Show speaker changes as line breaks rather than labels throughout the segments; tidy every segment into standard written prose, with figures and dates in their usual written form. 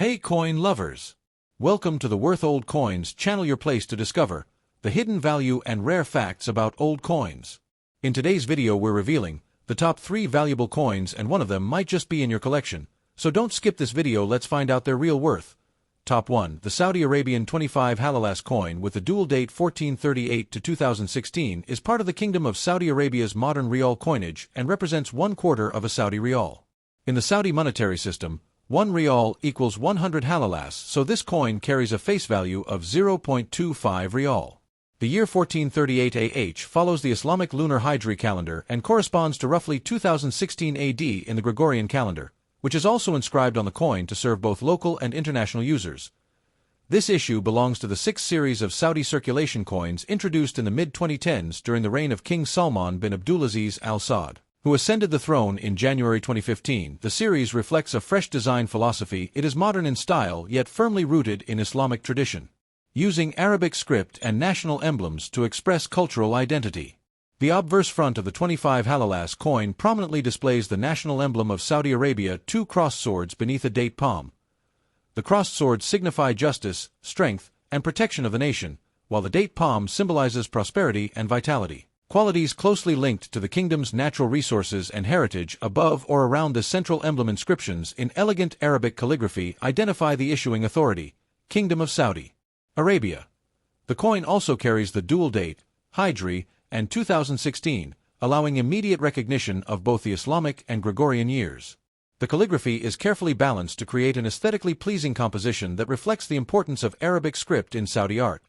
Hey coin lovers! Welcome to the Worth Old Coins channel, your place to discover the hidden value and rare facts about old coins. In today's video we're revealing the top 3 valuable coins, and one of them might just be in your collection, so don't skip this video. Let's find out their real worth. Top 1. The Saudi Arabian 25hlalas coin with the dual date 1438 to 2016 is part of the Kingdom of Saudi Arabia's modern rial coinage and represents 1/4 of a Saudi rial. In the Saudi monetary system, 1 rial equals 100 halalas, so this coin carries a face value of 0.25 rial. The year 1438 AH follows the Islamic lunar Hijri calendar and corresponds to roughly 2016 AD in the Gregorian calendar, which is also inscribed on the coin to serve both local and international users. This issue belongs to the 6th series of Saudi circulation coins introduced in the mid-2010s during the reign of King Salman bin Abdulaziz Al Saud, who ascended the throne in January 2015. The series reflects a fresh design philosophy. It is modern in style yet firmly rooted in Islamic tradition, using Arabic script and national emblems to express cultural identity. The obverse front of the 25hlalas coin prominently displays the national emblem of Saudi Arabia, 2 crossed swords beneath a date palm. The crossed swords signify justice, strength, and protection of the nation, while the date palm symbolizes prosperity and vitality, qualities closely linked to the kingdom's natural resources and heritage. Above or around the central emblem, inscriptions in elegant Arabic calligraphy identify the issuing authority, Kingdom of Saudi Arabia. The coin also carries the dual date, Hijri, and 2016, allowing immediate recognition of both the Islamic and Gregorian years. The calligraphy is carefully balanced to create an aesthetically pleasing composition that reflects the importance of Arabic script in Saudi art.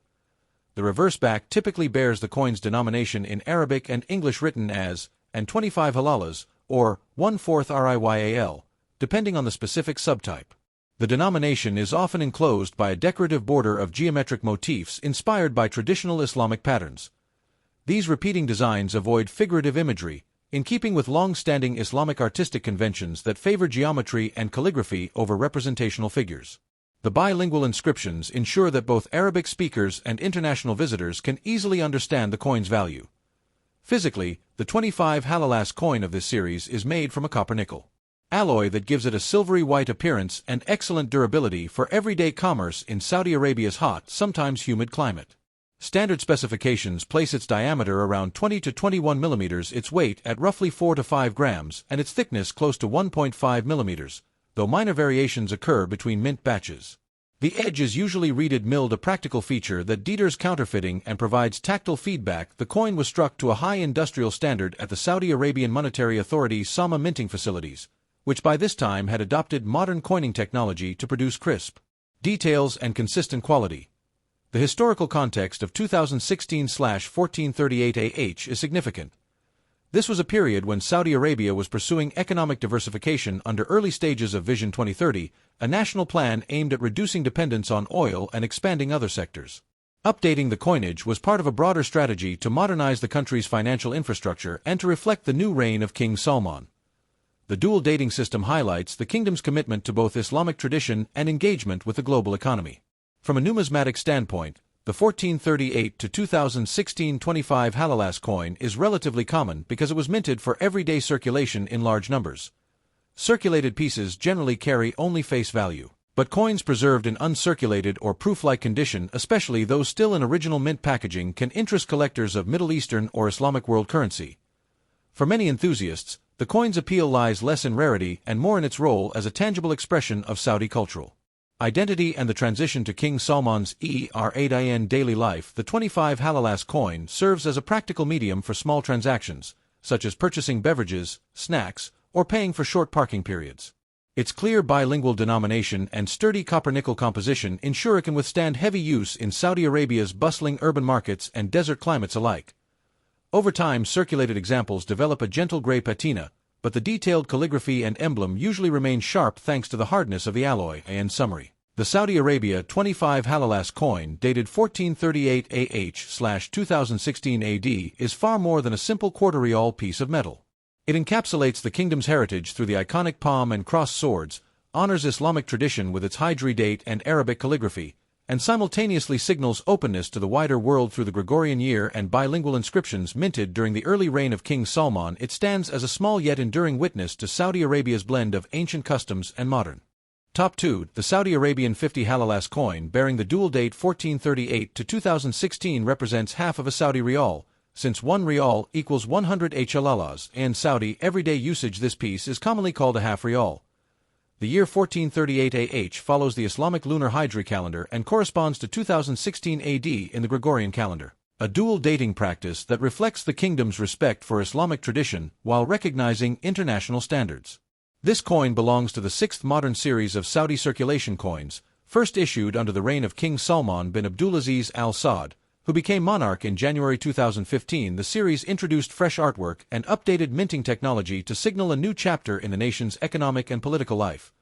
The reverse back typically bears the coin's denomination in Arabic and English, written as and 25hlalas or 1/4 rial, depending on the specific subtype. The denomination is often enclosed by a decorative border of geometric motifs inspired by traditional Islamic patterns. These repeating designs avoid figurative imagery, in keeping with long-standing Islamic artistic conventions that favor geometry and calligraphy over representational figures. The bilingual inscriptions ensure that both Arabic speakers and international visitors can easily understand the coin's value. Physically, the 25hlalas coin of this series is made from a copper-nickel alloy that gives it a silvery white appearance and excellent durability for everyday commerce in Saudi Arabia's hot, sometimes humid climate. Standard specifications place its diameter around 20 to 21 millimeters, its weight at roughly 4 to 5 grams, and its thickness close to 1.5 millimeters, though minor variations occur between mint batches. The edge is usually reeded milled, a practical feature that deters counterfeiting and provides tactile feedback. The coin was struck to a high industrial standard at the Saudi Arabian Monetary Authority's Sama minting facilities, which by this time had adopted modern coining technology to produce crisp details and consistent quality. The historical context of 2016/1438 AH is significant. This was a period when Saudi Arabia was pursuing economic diversification under early stages of Vision 2030, a national plan aimed at reducing dependence on oil and expanding other sectors. Updating the coinage was part of a broader strategy to modernize the country's financial infrastructure and to reflect the new reign of King Salman. The dual dating system highlights the kingdom's commitment to both Islamic tradition and engagement with the global economy. From a numismatic standpoint, the 1438 to 2016 25hlalas coin is relatively common because it was minted for everyday circulation in large numbers. Circulated pieces generally carry only face value, but coins preserved in uncirculated or proof-like condition, especially those still in original mint packaging, can interest collectors of Middle Eastern or Islamic world currency. For many enthusiasts, the coin's appeal lies less in rarity and more in its role as a tangible expression of Saudi cultural identity and the transition to King Salman's era daily life. The 25hlalas coin serves as a practical medium for small transactions, such as purchasing beverages, snacks, or paying for short parking periods. Its clear bilingual denomination and sturdy copper-nickel composition ensure it can withstand heavy use in Saudi Arabia's bustling urban markets and desert climates alike. Over time, circulated examples develop a gentle gray patina, but the detailed calligraphy and emblem usually remain sharp thanks to the hardness of the alloy. In summary, the Saudi Arabia 25hlalas coin, dated 1438 AH/2016 AD, is far more than a simple quarter rial piece of metal. It encapsulates the kingdom's heritage through the iconic palm and crossed swords, honors Islamic tradition with its Hijri date and Arabic calligraphy, and simultaneously signals openness to the wider world through the Gregorian year and bilingual inscriptions minted during the early reign of King Salman. It stands as a small yet enduring witness to Saudi Arabia's blend of ancient customs and modern Top 2. The Saudi Arabian 50hlalas coin bearing the dual date 1438 to 2016 represents half of a Saudi rial, since 1 rial equals 100 halalas. In Saudi everyday usage this piece is commonly called a half rial. The year 1438 follows the Islamic lunar Hijri calendar and corresponds to 2016 AD in the Gregorian calendar, a dual dating practice that reflects the kingdom's respect for Islamic tradition while recognizing international standards. This coin belongs to the 6th modern series of Saudi circulation coins, first issued under the reign of King Salman bin Abdulaziz Al Saud, who became monarch in January 2015. The series introduced fresh artwork and updated minting technology to signal a new chapter in the nation's economic and political life.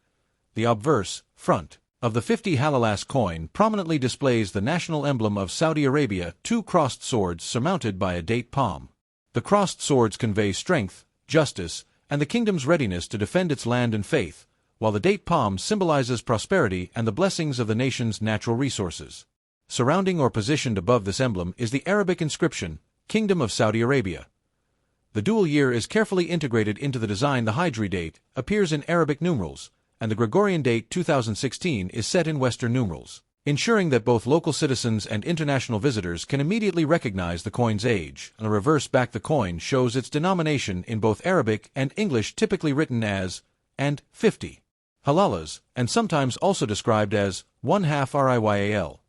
The obverse, front, of the 50hlalas coin prominently displays the national emblem of Saudi Arabia, 2 crossed swords surmounted by a date palm. The crossed swords convey strength, justice, and the kingdom's readiness to defend its land and faith, while the date palm symbolizes prosperity and the blessings of the nation's natural resources. Surrounding or positioned above this emblem is the Arabic inscription, Kingdom of Saudi Arabia. The dual year is carefully integrated into the design. The Hijri date appears in Arabic numerals, and the Gregorian date 2016 is set in Western numerals, ensuring that both local citizens and international visitors can immediately recognize the coin's age. On the reverse back the coin shows its denomination in both Arabic and English, typically written as and 50 halalas, and sometimes also described as 1/2 rial.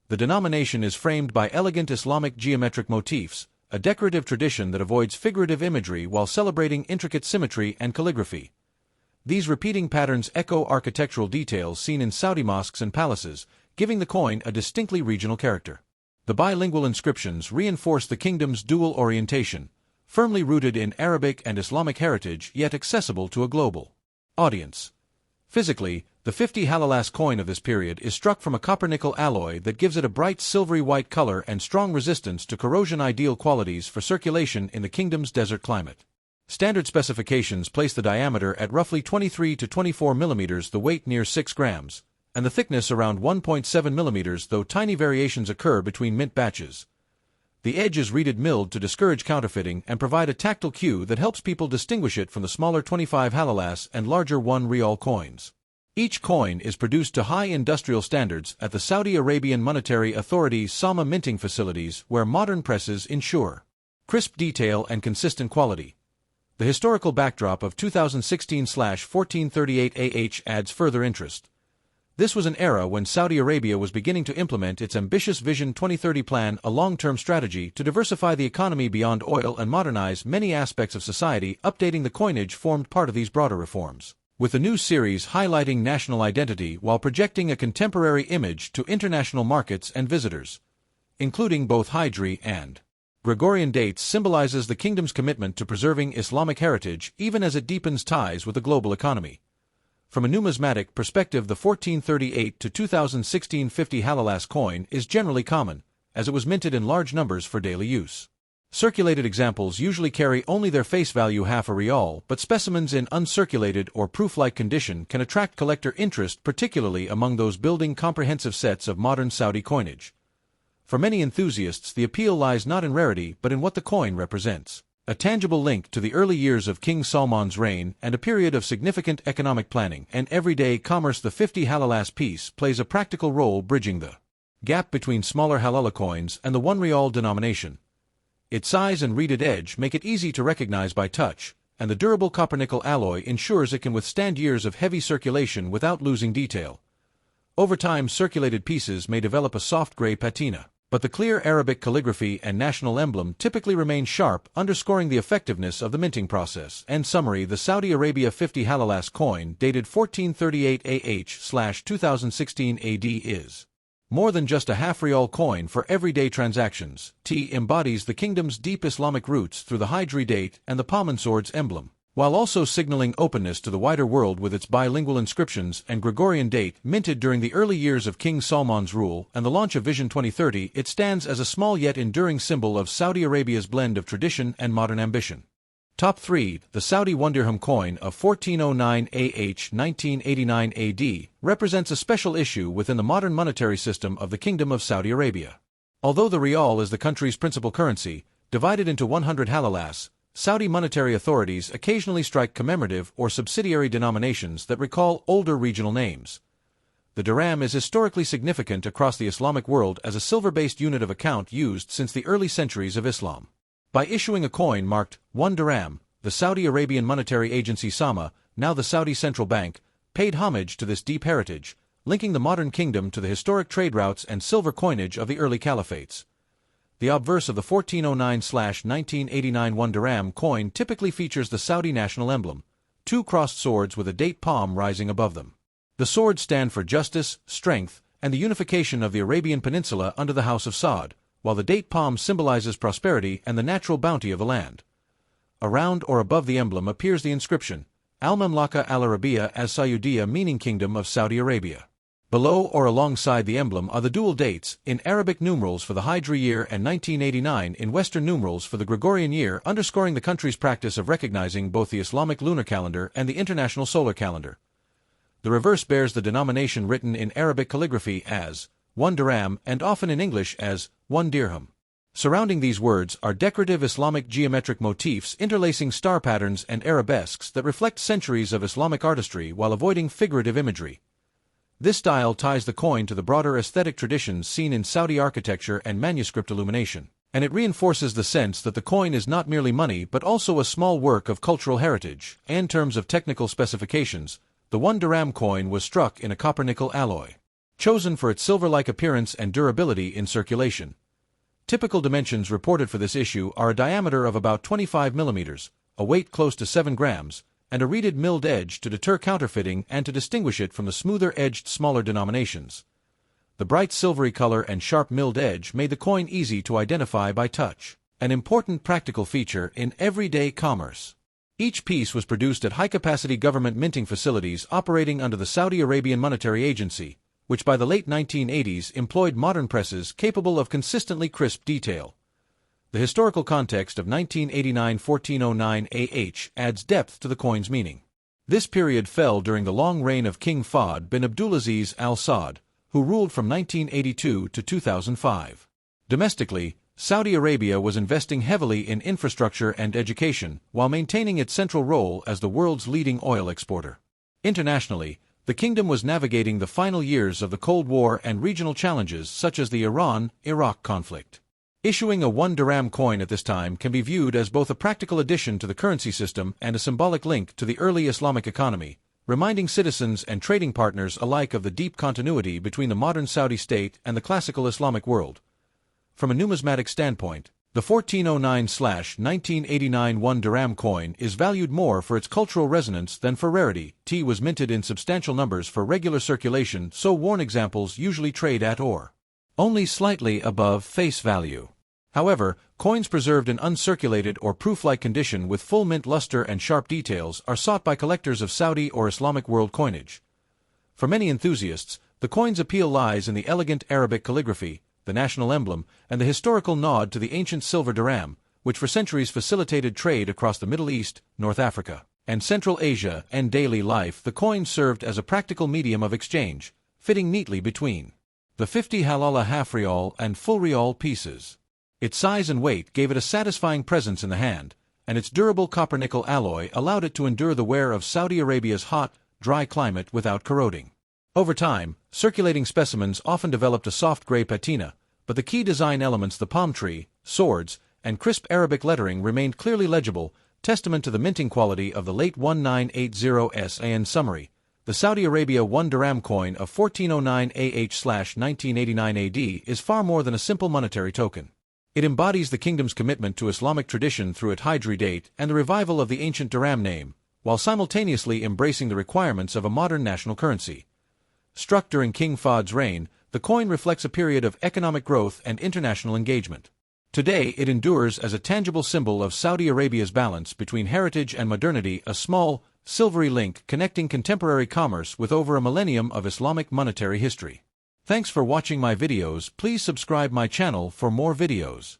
The denomination is framed by elegant Islamic geometric motifs, a decorative tradition that avoids figurative imagery while celebrating intricate symmetry and calligraphy. These repeating patterns echo architectural details seen in Saudi mosques and palaces, giving the coin a distinctly regional character. The bilingual inscriptions reinforce the kingdom's dual orientation, firmly rooted in Arabic and Islamic heritage yet accessible to a global audience. Physically, the 50hlalas coin of this period is struck from a copper-nickel alloy that gives it a bright silvery white color and strong resistance to corrosion, ideal qualities for circulation in the kingdom's desert climate. Standard specifications place the diameter at roughly 23 to 24 millimeters, the weight near 6 grams, and the thickness around 1.7 millimeters, though tiny variations occur between mint batches. The edge is reeded milled to discourage counterfeiting and provide a tactile cue that helps people distinguish it from the smaller 25hlalas and larger 1 rial coins. Each coin is produced to high industrial standards at the Saudi Arabian Monetary Authority's Sama minting facilities, where modern presses ensure crisp detail and consistent quality. The historical backdrop of 2016/1438 adds further interest. This was an era when Saudi Arabia was beginning to implement its ambitious Vision 2030 plan, a long-term strategy to diversify the economy beyond oil and modernize many aspects of society. Updating the coinage formed part of these broader reforms, with the new series highlighting national identity while projecting a contemporary image to international markets and visitors, including both Hijri and Gregorian dates, symbolizes the kingdom's commitment to preserving Islamic heritage even as it deepens ties with the global economy. From a numismatic perspective, the 1438 to 2016 50hlalas coin is generally common, as it was minted in large numbers for daily use. Circulated examples usually carry only their face value, half a rial, but specimens in uncirculated or proof-like condition can attract collector interest, particularly among those building comprehensive sets of modern Saudi coinage. For many enthusiasts, the appeal lies not in rarity but in what the coin represents: a tangible link to the early years of King Salman's reign and a period of significant economic planning and everyday commerce. The 50hlalas piece plays a practical role bridging the gap between smaller halala coins and the 1 rial denomination. Its size and reeded edge make it easy to recognize by touch, and the durable copper-nickel alloy ensures it can withstand years of heavy circulation without losing detail. Over time, circulated pieces may develop a soft gray patina, but the clear Arabic calligraphy and national emblem typically remain sharp, underscoring the effectiveness of the minting process. And summary: the Saudi Arabia 50hlalas coin, dated 1438 AH/2016 AD, is more than just a half rial coin for everyday transactions. It embodies the kingdom's deep Islamic roots through the Hijri date and the palm and swords emblem, while also signaling openness to the wider world with its bilingual inscriptions and Gregorian date. Minted during the early years of King Salman's rule and the launch of Vision 2030, it stands as a small yet enduring symbol of Saudi Arabia's blend of tradition and modern ambition. Top 3. The Saudi 1darham coin of 1409 AH/1989 AD represents a special issue within the modern monetary system of the Kingdom of Saudi Arabia. Although the rial is the country's principal currency, divided into 100 halalas, Saudi monetary authorities occasionally strike commemorative or subsidiary denominations that recall older regional names. The dirham is historically significant across the Islamic world as a silver-based unit of account used since the early centuries of Islam. By issuing a coin marked 1 dirham, the Saudi Arabian monetary agency SAMA, now the Saudi Central Bank, paid homage to this deep heritage, linking the modern kingdom to the historic trade routes and silver coinage of the early caliphates. The obverse of the 1409/1989 1 dirham coin typically features the Saudi national emblem, two crossed swords with a date palm rising above them. The swords stand for justice, strength, and the unification of the Arabian Peninsula under the House of Saud, while the date palm symbolizes prosperity and the natural bounty of the land. Around or above the emblem appears the inscription, Al-Mamlaka al-Arabiya as-Saudiyya, meaning Kingdom of Saudi Arabia. Below or alongside the emblem are the dual dates, in Arabic numerals for the Hijri year and 1989 in Western numerals for the Gregorian year, underscoring the country's practice of recognizing both the Islamic lunar calendar and the international solar calendar. The reverse bears the denomination written in Arabic calligraphy as 1 dirham and often in English as 1 dirham. Surrounding these words are decorative Islamic geometric motifs interlacing star patterns and arabesques that reflect centuries of Islamic artistry while avoiding figurative imagery. This style ties the coin to the broader aesthetic traditions seen in Saudi architecture and manuscript illumination, and it reinforces the sense that the coin is not merely money but also a small work of cultural heritage. In terms of technical specifications, the 1 dirham coin was struck in a copper-nickel alloy, chosen for its silver-like appearance and durability in circulation. Typical dimensions reported for this issue are a diameter of about 25 millimeters, a weight close to 7 grams, and a reeded milled edge to deter counterfeiting and to distinguish it from the smoother-edged smaller denominations. The bright silvery color and sharp milled edge made the coin easy to identify by touch, an important practical feature in everyday commerce. Each piece was produced at high-capacity government minting facilities operating under the Saudi Arabian Monetary Agency, which by the late 1980s employed modern presses capable of consistently crisp detail. The historical context of 1989-1409 AH adds depth to the coin's meaning. This period fell during the long reign of King Fahd bin Abdulaziz Al Saud, who ruled from 1982 to 2005. Domestically, Saudi Arabia was investing heavily in infrastructure and education while maintaining its central role as the world's leading oil exporter. Internationally, the kingdom was navigating the final years of the Cold War and regional challenges such as the Iran-Iraq conflict. Issuing a 1 dirham coin at this time can be viewed as both a practical addition to the currency system and a symbolic link to the early Islamic economy, reminding citizens and trading partners alike of the deep continuity between the modern Saudi state and the classical Islamic world. From a numismatic standpoint, the 1409/1989 1 dirham coin is valued more for its cultural resonance than for rarity. It was minted in substantial numbers for regular circulation, so worn examples usually trade at or only slightly above face value. However, coins preserved in uncirculated or proof-like condition with full mint luster and sharp details are sought by collectors of Saudi or Islamic world coinage. For many enthusiasts, the coin's appeal lies in the elegant Arabic calligraphy, the national emblem, and the historical nod to the ancient silver dirham, which for centuries facilitated trade across the Middle East, North Africa, and Central Asia. In daily life, the coin served as a practical medium of exchange, fitting neatly between the 50-halala half-rial and full-rial pieces. Its size and weight gave it a satisfying presence in the hand, and its durable copper-nickel alloy allowed it to endure the wear of Saudi Arabia's hot, dry climate without corroding. Over time, circulating specimens often developed a soft gray patina, but the key design elements, the palm tree, swords, and crisp Arabic lettering remained clearly legible, testament to the minting quality of the late 1980s. In summary, the Saudi Arabia 1 dirham coin of 1409 AH/1989 AD is far more than a simple monetary token. It embodies the kingdom's commitment to Islamic tradition through its Hijri date and the revival of the ancient dirham name, while simultaneously embracing the requirements of a modern national currency. Struck during King Fahd's reign, the coin reflects a period of economic growth and international engagement. Today, it endures as a tangible symbol of Saudi Arabia's balance between heritage and modernity, a small, silvery link connecting contemporary commerce with over a millennium of Islamic monetary history. Thanks for watching my videos. Please subscribe my channel for more videos.